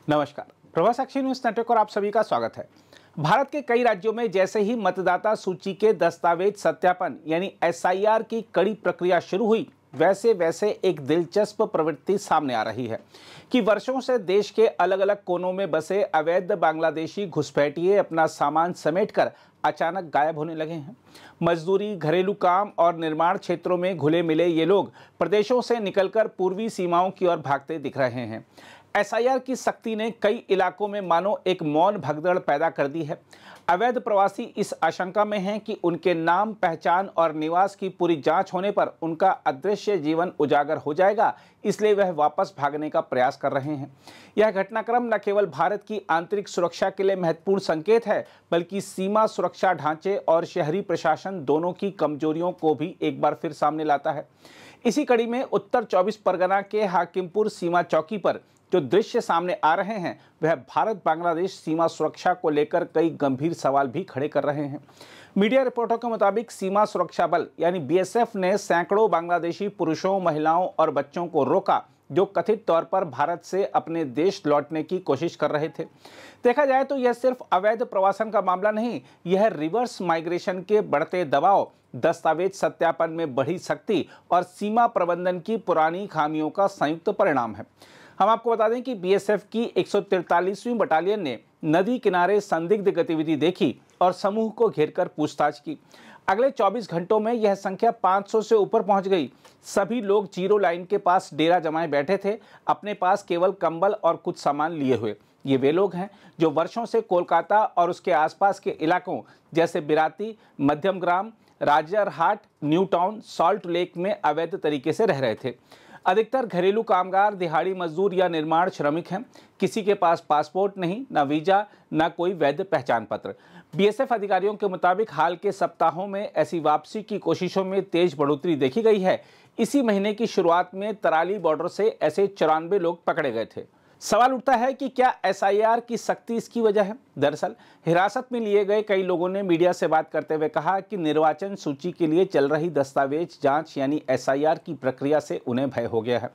नमस्कार, प्रभास साक्षी news network और आप सभी का स्वागत है। भारत के कई राज्यों में जैसे ही मतदाता सूची के दस्तावेज सत्यापन यानी एसआईआर की कड़ी प्रक्रिया शुरू हुई, वैसे वैसे एक दिलचस्प प्रवृत्ति सामने आ रही है कि वर्षों से देश के अलग अलग कोनों में बसे अवैध बांग्लादेशी घुसपैठिए अपना सामान समेटकर अचानक गायब होने लगे हैं। मजदूरी, घरेलू काम और निर्माण क्षेत्रों में घुले मिले ये लोग प्रदेशों से निकलकर पूर्वी सीमाओं की ओर भागते दिख रहे हैं। एसआईआर की सख्ती ने कई इलाकों में मानो एक मौन भगदड़ पैदा कर दी है। अवैध प्रवासी इस आशंका में हैं कि उनके नाम, पहचान और निवास की पूरी जांच होने पर उनका अदृश्य जीवन उजागर हो जाएगा, इसलिए वह वापस भागने का प्रयास कर रहे हैं। यह घटनाक्रम न केवल भारत की आंतरिक सुरक्षा के लिए महत्वपूर्ण संकेत है, बल्कि सीमा सुरक्षा ढांचे और शहरी प्रशासन दोनों की कमजोरियों को भी एक बार फिर सामने लाता है। इसी कड़ी में उत्तर 24 परगना के हाकिमपुर सीमा चौकी पर जो दृश्य सामने आ रहे हैं, वह भारत बांग्लादेश सीमा सुरक्षा को लेकर कई गंभीर सवाल भी खड़े कर रहे हैं। मीडिया रिपोर्टों के मुताबिक सीमा सुरक्षा बल यानी बीएसएफ ने सैकड़ों बांग्लादेशी पुरुषों, महिलाओं और बच्चों को रोका जो कथित तौर पर भारत से अपने देश लौटने की कोशिश कर रहे थे। देखा जाए तो यह सिर्फ अवैध प्रवासन का मामला नहीं, यह रिवर्स माइग्रेशन के बढ़ते दबाव, दस्तावेज सत्यापन में बढ़ी सख्ती और सीमा प्रबंधन की पुरानी खामियों का संयुक्त परिणाम है। हम आपको बता दें कि बीएसएफ की 143वीं बटालियन ने नदी किनारे संदिग्ध गतिविधि देखी और समूह को घेरकर पूछताछ की। अगले 24 घंटों में यह संख्या 500 से ऊपर पहुंच गई। सभी लोग जीरो लाइन के पास डेरा जमाए बैठे थे, अपने पास केवल कंबल और कुछ सामान लिए हुए। ये वे लोग हैं जो वर्षों से कोलकाता और उसके आसपास के इलाकों जैसे Birati, Madhyamgram, Rajarhat, new town, salt lake में अवैध तरीके से रह रहे थे। अधिकतर घरेलू कामगार, दिहाड़ी मजदूर या निर्माण श्रमिक हैं। किसी के पास पासपोर्ट नहीं, न वीजा, न कोई वैध पहचान पत्र। बीएसएफ अधिकारियों के मुताबिक हाल के सप्ताहों में ऐसी वापसी की कोशिशों में तेज बढ़ोतरी देखी गई है। इसी महीने की शुरुआत में तराली बॉर्डर से ऐसे 94 लोग पकड़े गए थे। सवाल उठता है कि क्या एसआईआर की सख्ती इसकी वजह है? दरअसल हिरासत में लिए गए कई लोगों ने मीडिया से बात करते हुए कहा कि निर्वाचन सूची के लिए चल रही दस्तावेज जांच यानी एसआईआर की प्रक्रिया से उन्हें भय हो गया है।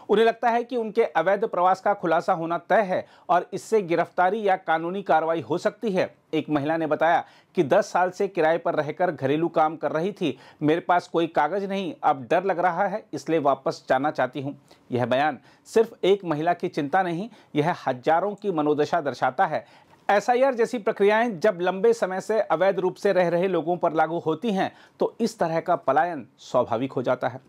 उन्हें लगता है कि उनके अवैध प्रवास का खुलासा होना तय है और इससे गिरफ्तारी या कानूनी कार्रवाई हो सकती है। एक महिला ने बताया कि 10 साल से किराए पर रहकर घरेलू काम कर रही थी, मेरे पास कोई कागज नहीं, अब डर लग रहा है, इसलिए वापस जाना चाहती हूँ। यह बयान सिर्फ एक महिला की चिंता नहीं, यह हजारों की मनोदशा दर्शाता है। एसआईआर जैसी प्रक्रियाएं जब लंबे समय से अवैध रूप से रह रहे लोगों पर लागू होती हैं तो इस तरह का पलायन स्वाभाविक हो जाता है।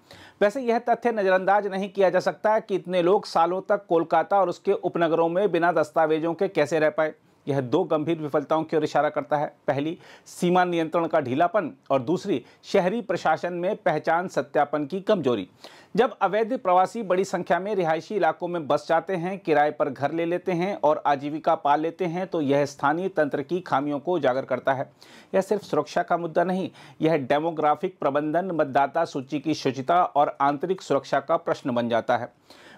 वैसे यह तथ्य नजरअंदाज नहीं किया जा सकता कि इतने लोग सालों तक कोलकाता और उसके उपनगरों में बिना दस्तावेजों के कैसे रह पाए। यह दो गंभीर विफलताओं की ओर इशारा करता है। पहली, सीमा नियंत्रण का ढीलापन और दूसरी, शहरी प्रशासन में पहचान सत्यापन की कमजोरी। जब अवैध प्रवासी बड़ी संख्या में रिहायशी इलाकों में बस जाते हैं, किराए पर घर ले लेते हैं और आजीविका पाल लेते हैं, तो यह स्थानीय तंत्र की खामियों को उजागर करता है। यह सिर्फ सुरक्षा का मुद्दा नहीं, यह डेमोग्राफिक प्रबंधन, मतदाता सूची की शुचिता और आंतरिक सुरक्षा का प्रश्न बन जाता है।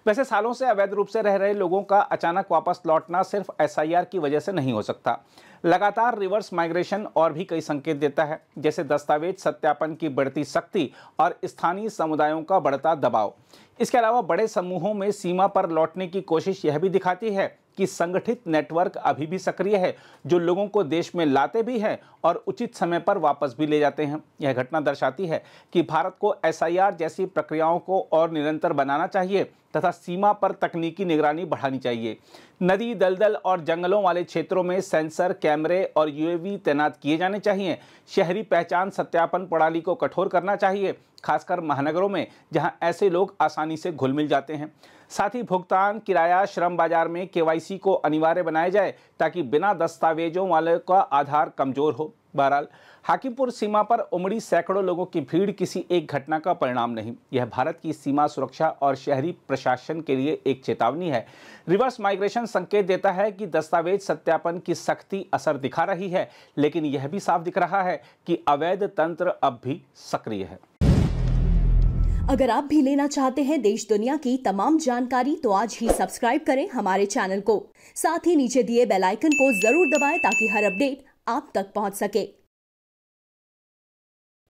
वैसे सालों से अवैध रूप से रह रहे लोगों का अचानक वापस लौटना सिर्फ एसआईआर की वजह से नहीं हो सकता। लगातार रिवर्स माइग्रेशन और भी कई संकेत देता है, जैसे दस्तावेज सत्यापन की बढ़ती सख्ती और स्थानीय समुदायों का बढ़ता दबाव। इसके अलावा बड़े समूहों में सीमा पर लौटने की कोशिश यह भी दिखाती है कि संगठित नेटवर्क अभी भी सक्रिय है, जो लोगों को देश में लाते भी हैं और उचित समय पर वापस भी ले जाते हैं। यह घटना दर्शाती है कि भारत को एसआईआर जैसी प्रक्रियाओं को और निरंतर बनाना चाहिए तथा सीमा पर तकनीकी निगरानी बढ़ानी चाहिए। नदी, दलदल और जंगलों वाले क्षेत्रों में सेंसर, कैमरे और यूएवी तैनात किए जाने चाहिए। शहरी पहचान सत्यापन प्रणाली को कठोर करना चाहिए, खासकर महानगरों में जहां ऐसे लोग आसानी से घुल मिल जाते हैं। साथ ही भुगतान, किराया, श्रम बाजार में केवाईसी को अनिवार्य बनाया जाए ताकि बिना दस्तावेजों वाले का आधार कमजोर हो। बहरहाल हाकिमपुर सीमा पर उमड़ी सैकड़ों लोगों की भीड़ किसी एक घटना का परिणाम नहीं, यह भारत की सीमा सुरक्षा और शहरी प्रशासन के लिए एक चेतावनी है। रिवर्स माइग्रेशन संकेत देता है कि दस्तावेज सत्यापन की सख्ती असर दिखा रही है, लेकिन यह भी साफ दिख रहा है कि अवैध तंत्र अब भी सक्रिय है। अगर आप भी लेना चाहते हैं देश दुनिया की तमाम जानकारी तो आज ही सब्सक्राइब करें हमारे चैनल को। साथ ही नीचे दिए बेल आइकन को जरूर दबाएं ताकि हर अपडेट आप तक पहुंच सके।